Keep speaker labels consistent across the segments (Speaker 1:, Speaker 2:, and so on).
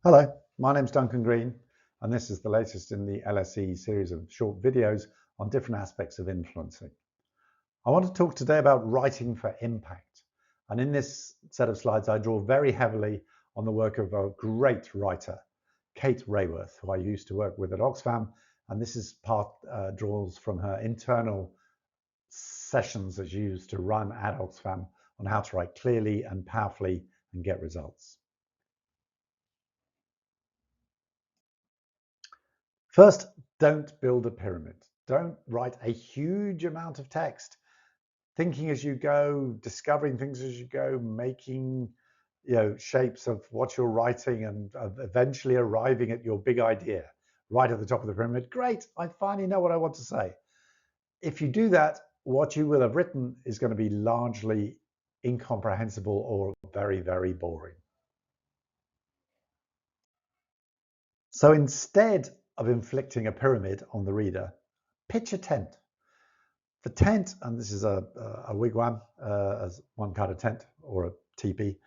Speaker 1: Hello, my name's Duncan Green, and this is the latest in the LSE series of short videos on different aspects of influencing. I want to talk today about writing for impact. And in this set of slides, I draw very heavily on the work of a great writer, Kate Raworth, who I used to work with at Oxfam. And this is draws from her internal sessions that she used to run at Oxfam on how to write clearly and powerfully and get results. First, don't build a pyramid. Don't write a huge amount of text, thinking as you go, discovering things as you go, making shapes of what you're writing and eventually arriving at your big idea right at the top of the pyramid. Great, I finally know what I want to say. If you do that, what you will have written is going to be largely incomprehensible or very, very boring. So instead of inflicting a pyramid on the reader, pitch a tent. The tent, and this is a wigwam as one kind of tent or a teepee,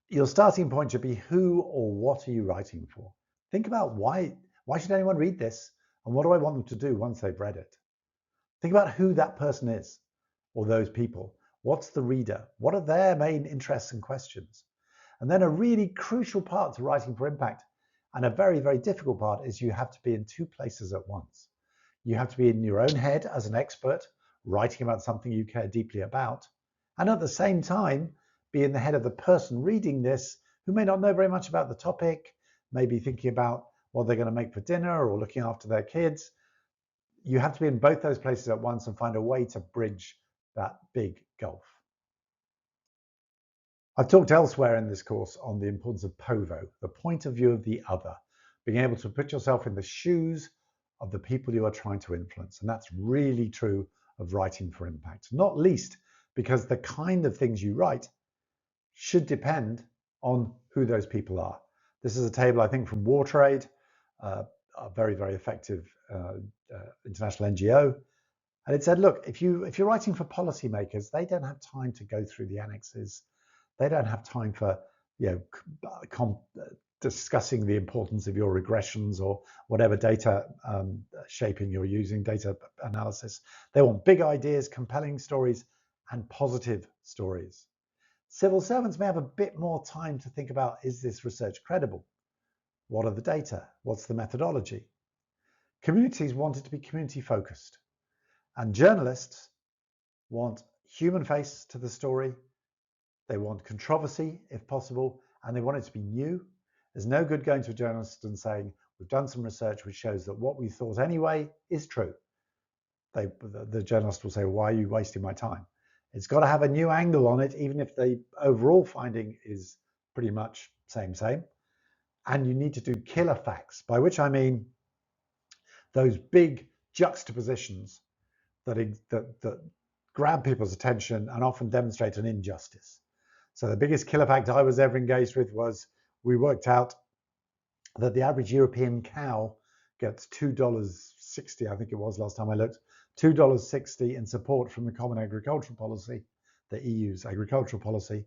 Speaker 1: your starting point should be who or what are you writing for? Think about why should anyone read this and what do I want them to do once they've read it? Think about who that person is or those people. What's the reader? What are their main interests and questions? And then a really crucial part to writing for impact, and a very, very difficult part, is you have to be in two places at once. You have to be in your own head as an expert, writing about something you care deeply about, and at the same time, be in the head of the person reading this who may not know very much about the topic, maybe thinking about what they're going to make for dinner or looking after their kids. You have to be in both those places at once and find a way to bridge that big gulf. I've talked elsewhere in this course on the importance of POVO, the point of view of the other, being able to put yourself in the shoes of the people you are trying to influence. And that's really true of writing for impact, not least because the kind of things you write should depend on who those people are. This is a table, I think, from War Trade, a very, very effective international NGO. And it said, look, if you're writing for policymakers, they don't have time to go through the annexes. They don't have time for discussing the importance of your regressions or whatever data shaping you're using, data analysis. They want big ideas, compelling stories, and positive stories. Civil servants may have a bit more time to think about, is this research credible? What are the data? What's the methodology? Communities want it to be community focused. And journalists want human face to the story. They want controversy, if possible, and they want it to be new. There's no good going to a journalist and saying, we've done some research which shows that what we thought anyway is true. The journalist will say, why are you wasting my time? It's got to have a new angle on it, even if the overall finding is pretty much same. And you need to do killer facts, by which I mean those big juxtapositions that grab people's attention and often demonstrate an injustice. So the biggest killer fact I was ever engaged with was we worked out that the average European cow gets $2.60, I think it was last time I looked, $2.60 in support from the Common Agricultural Policy, the EU's agricultural policy,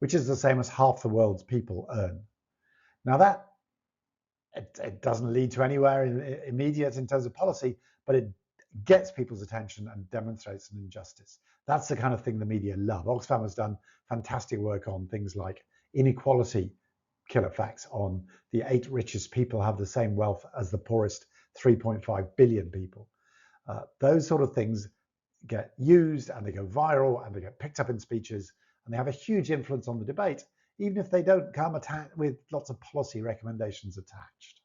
Speaker 1: which is the same as half the world's people earn. Now that it doesn't lead to anywhere immediate in terms of policy, but it gets people's attention and demonstrates an injustice. That's the kind of thing the media love. Oxfam has done fantastic work on things like inequality killer facts, on the 8 richest people have the same wealth as the poorest 3.5 billion people. Those sort of things get used and they go viral and they get picked up in speeches and they have a huge influence on the debate, even if they don't come with lots of policy recommendations attached.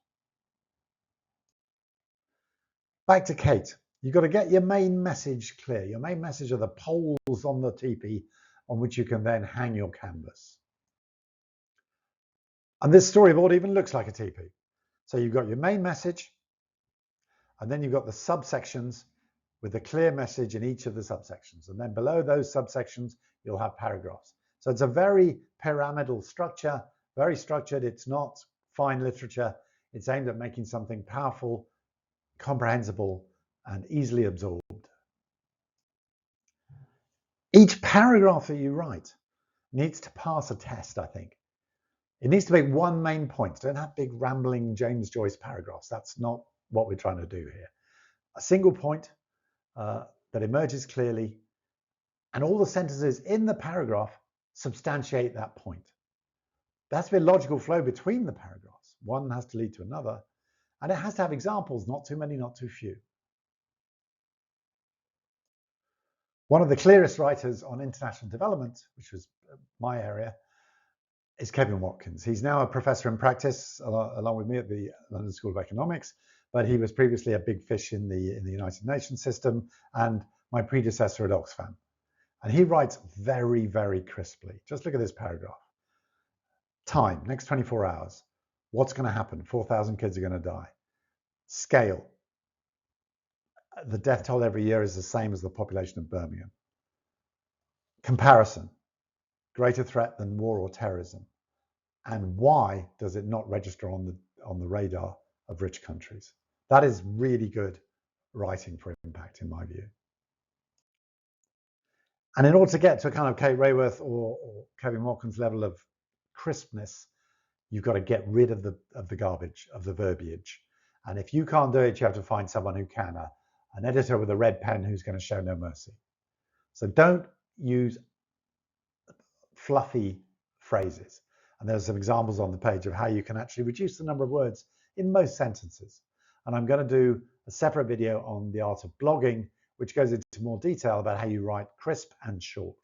Speaker 1: Back to Kate. You've got to get your main message clear. Your main message are the poles on the teepee on which you can then hang your canvas. And this storyboard even looks like a teepee. So you've got your main message, and then you've got the subsections with a clear message in each of the subsections. And then below those subsections, you'll have paragraphs. So it's a very pyramidal structure, very structured. It's not fine literature. It's aimed at making something powerful, comprehensible, and easily absorbed. Each paragraph that you write needs to pass a test, I think. It needs to make one main point. Don't have big rambling James Joyce paragraphs. That's not what we're trying to do here. A single point that emerges clearly, and all the sentences in the paragraph substantiate that point. There has to be a logical flow between the paragraphs. One has to lead to another, and it has to have examples, not too many, not too few. One of the clearest writers on international development, which was my area, is Kevin Watkins. He's now a professor in practice along with me at the London School of Economics, but he was previously a big fish in the United Nations system and my predecessor at Oxfam. And he writes very, very crisply. Just look at this paragraph. Time, next 24 hours. What's going to happen? 4,000 kids are going to die. Scale. The death toll every year is the same as the population of Birmingham. Comparison. Greater threat than war or terrorism. And why does it not register on the radar of rich countries? That is really good writing for impact, in my view. And in order to get to a kind of Kate Raworth or Kevin Watkins level of crispness, you've got to get rid of the garbage, of the verbiage. And if you can't do it, you have to find someone who can, an editor with a red pen who's going to show no mercy. So don't use fluffy phrases. And there's some examples on the page of how you can actually reduce the number of words in most sentences. And I'm going to do a separate video on the art of blogging, which goes into more detail about how you write crisp and short.